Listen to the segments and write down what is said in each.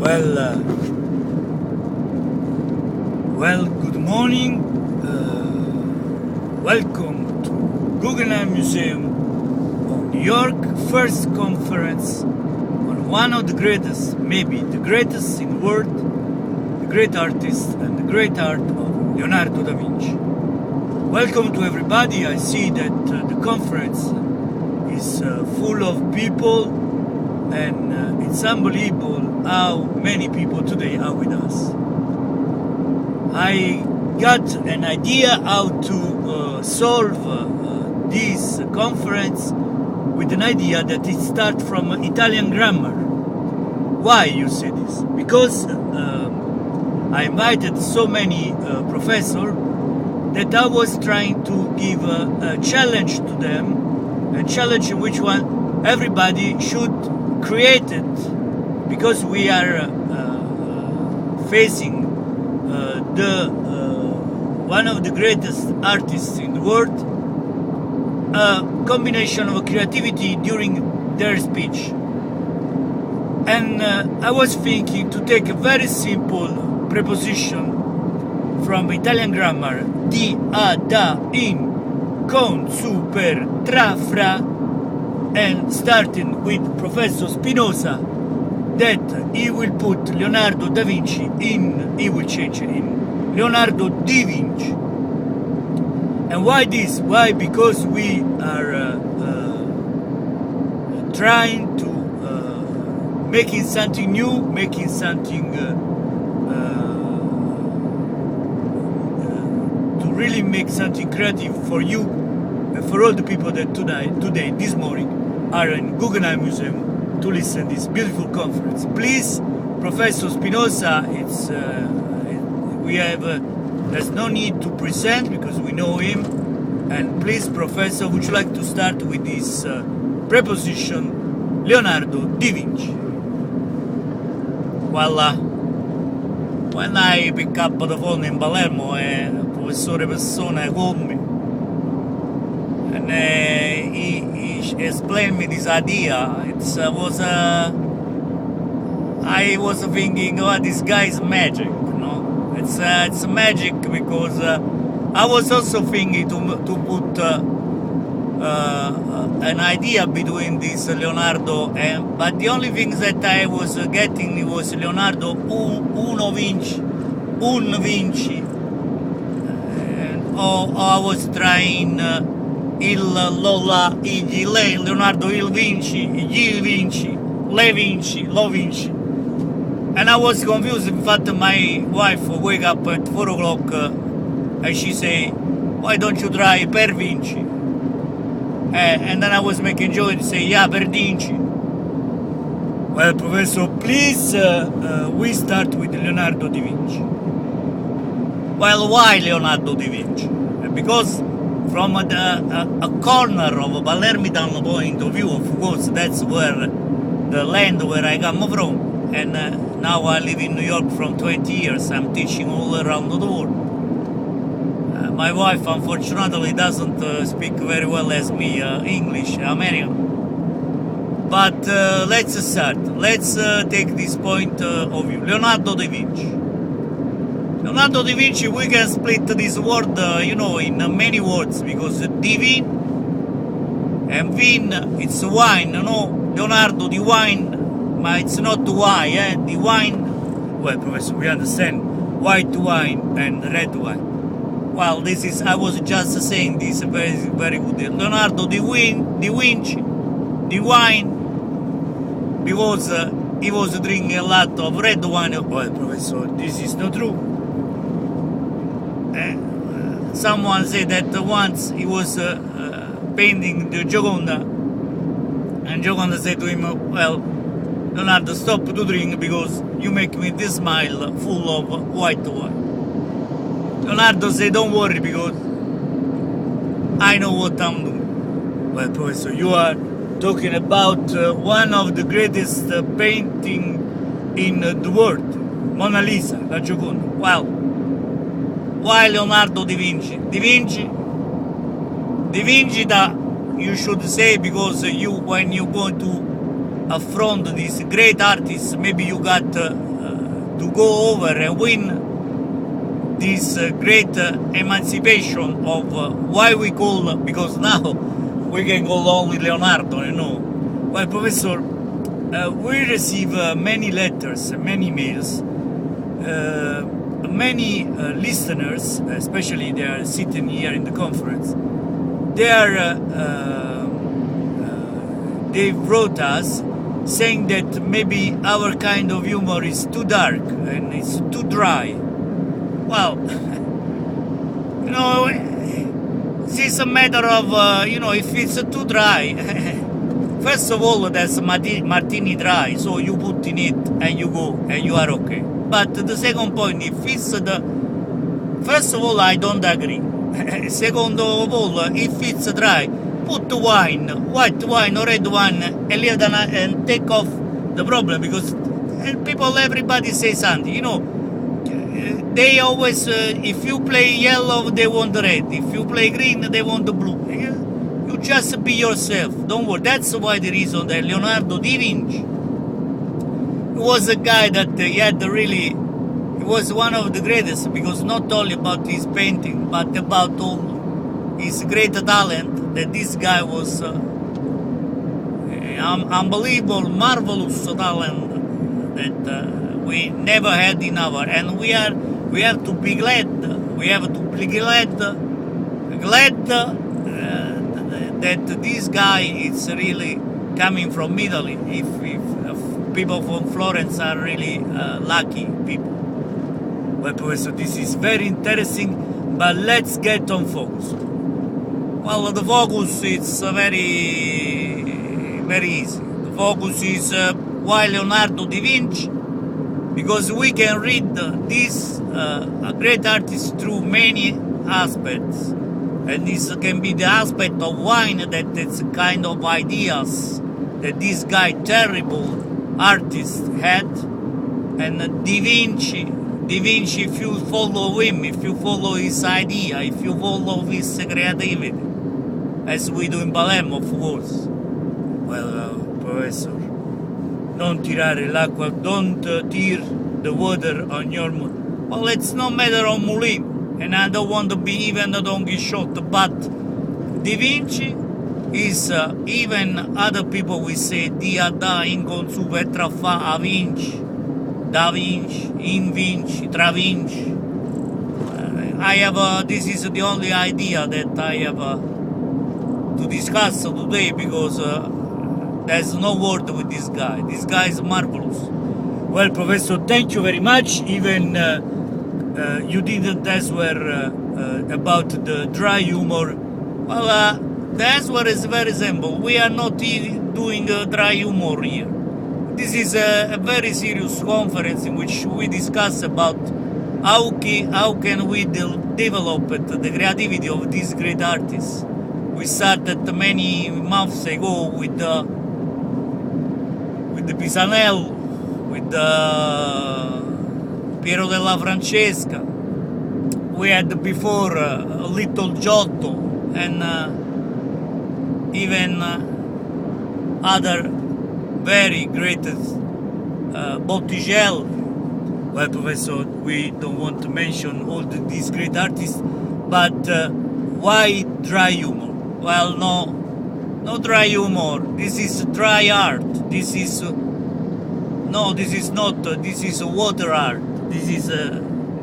Well, good morning. Welcome to Guggenheim Museum of New York, first conference on one of the greatest, maybe the greatest in the world, the great artist and the great art of Leonardo Da Vinci. Welcome to everybody. I see that the conference is full of people, and it's unbelievable how many people today are with us. I got an idea how to solve this conference with an idea that it starts from Italian grammar. Why you say this? Because I invited so many professors that I was trying to give a challenge to them, a challenge in which one everybody should create it, because we are facing one of the greatest artists in the world, a combination of creativity during their speech. And I was thinking to take a very simple preposition from Italian grammar, di, a, da, in, con, su, per, tra, fra, and starting with Prof.Spinoza, that he will put Leonardo Da Vinci in, he will change it in Leonardo Di Vinci. And why this? Why? Because we are trying to making something new, making something to really make something creative for you and for all the people that today, this morning, are in Guggenheim Museum to listen to this beautiful conference. Please, Professor Spinoza, there's no need to present because we know him. And please, Professor, would you like to start with this preposition, Leonardo Da Vinci? Well, when I pick up the phone in Palermo, Professore Persona called me, and he explained me this idea. I was thinking, oh, this guy is magic, you know. It's magic because I was also thinking to put an idea between this Leonardo but the only thing that I was getting was Leonardo un Vinci, or I was trying Leonardo il Vinci, Gil Vinci, Le Vinci, Lo Vinci, and I was confused. In fact, my wife wake up at 4 o'clock and she say, why don't you try Per Vinci? And then I was making joke to say, yeah, Per Vinci. Well, Professor, please, we start with Leonardo Da Vinci. Well, why Leonardo Da Vinci? Because from a corner of Palermitan point of view, of course, that's where the land where I come from, and now I live in New York from 20 years. I'm teaching all around the world. My wife, unfortunately, doesn't speak very well as me English, American. But let's start. Let's take this point of view. Leonardo Da Vinci. Leonardo Da Vinci, we can split this word, in many words, because divine and vin, it's wine, Leonardo, the wine, but it's not wine, the wine. Well, Professor, we understand white wine and red wine. Well, I was just saying this, very, very good. Leonardo Da Vinci, the wine, because he was drinking a lot of red wine. Well, Professor, this is not true. Someone said that once he was painting the Gioconda, and Gioconda said to him, well, Leonardo, stop to drink because you make me this smile full of white wine. Leonardo said, don't worry because I know what I'm doing. Well, Professor, you are talking about one of the greatest painting in the world, Mona Lisa, La Gioconda. Well, why Leonardo Da Vinci? Da Vinci, you should say, because when you go to affront this great artist, maybe you got to go over and win this great emancipation of why we call, because now we can call only Leonardo, you know. Well, Professor, we receive many letters, many emails, many listeners, especially they are sitting here in the conference, they wrote us saying that maybe our kind of humor is too dark and it's too dry. Well, you know, it's a matter of, you know, if it's too dry, first of all, that's martini dry, so you put in it and you go and you are okay. But the second point, if it's first of all, I don't agree. Second of all, if it's dry, put wine, white wine or red wine, and take off the problem, because people, everybody say something, you know. They always, if you play yellow, they want the red. If you play green, they want the blue. You just be yourself. Don't worry. That's why the reason that Leonardo Da Vinci was a guy that he had really, he was one of the greatest, because not only about his painting, but about all his great talent, that this guy was unbelievable, marvelous talent that we never had in our, and we have to be glad. We have to be glad that this guy is really coming from Italy. If people from Florence are really lucky people. Well, Professor, this is very interesting, but let's get on focus. Well, the focus is very easy. The focus is why Leonardo Da Vinci, because we can read this great artist through many aspects, and this can be the aspect of wine, that it's a kind of ideas that this guy, terrible artist, had, and Da Vinci, if you follow him, if you follow his idea, if you follow his creativity, as we do in Palermo, of course. Well, Professor, don't tirare l'acqua, don't tear the water on your moon. Well, it's no matter of Moulin, and I don't want to be even a Don Quixote, but Da Vinci is, even other people will say, dia da, in consu, vetra fa, a vinci, da vinci, in vinci, tra vinci. I have, this is the only idea that I have to discuss today, because there's no word with this guy. This guy is marvelous. Well, Professor, thank you very much. Even you didn't answer about the dry humor. Well, the answer is very simple. We are not doing dry humor here. This is a very serious conference in which we discuss about how can we develop the creativity of these great artists. We started many months ago with the Pisanello, with Piero della Francesca. We had before Little Giotto, and even other very great Botticelli. Well, Professor, we don't want to mention all these great artists, but why dry humor? Well, no dry humor. This is dry art. This is no, this is not. This is water art. This is.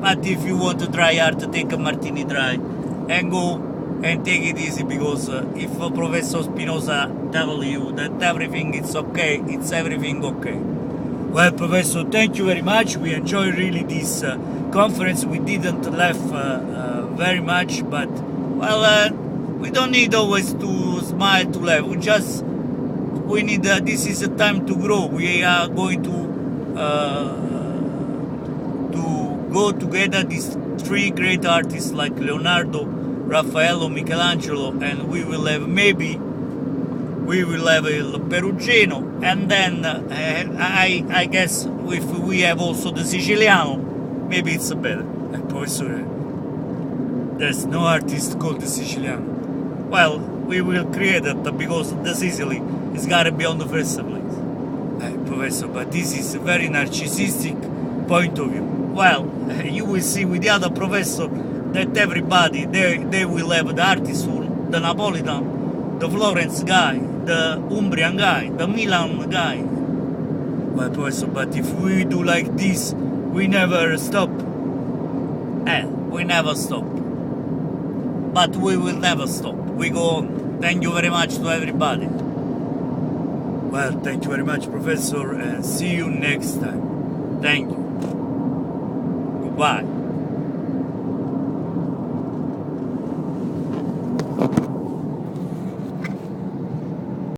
But if you want dry art, take a martini dry, and go and take it easy, because if Professor Spinoza tell you that everything is okay, it's everything okay. Well, Professor, thank you very much. We enjoyed really this conference. We didn't laugh very much, but well, we don't need always to smile to laugh. We need. This is a time to grow. We are going to go together. These three great artists like Leonardo, Raffaello, Michelangelo, and we will have Il Perugino, and then I guess if we have also the Siciliano, maybe it's better. Professor, there's no artist called the Siciliano. Well, we will create it, because the Sicily is gotta be on the first place. Professor, but this is very narcissistic, point of view. Well, you will see with the other professor that everybody, they will have the artisan, the Napolitan, the Florence guy, the Umbrian guy, the Milan guy. Well, professor, but if we do like this, we never stop. We never stop. But we will never stop. We go on. Thank you very much to everybody. Well, thank you very much, Professor, and see you next time. Thank you. Goodbye.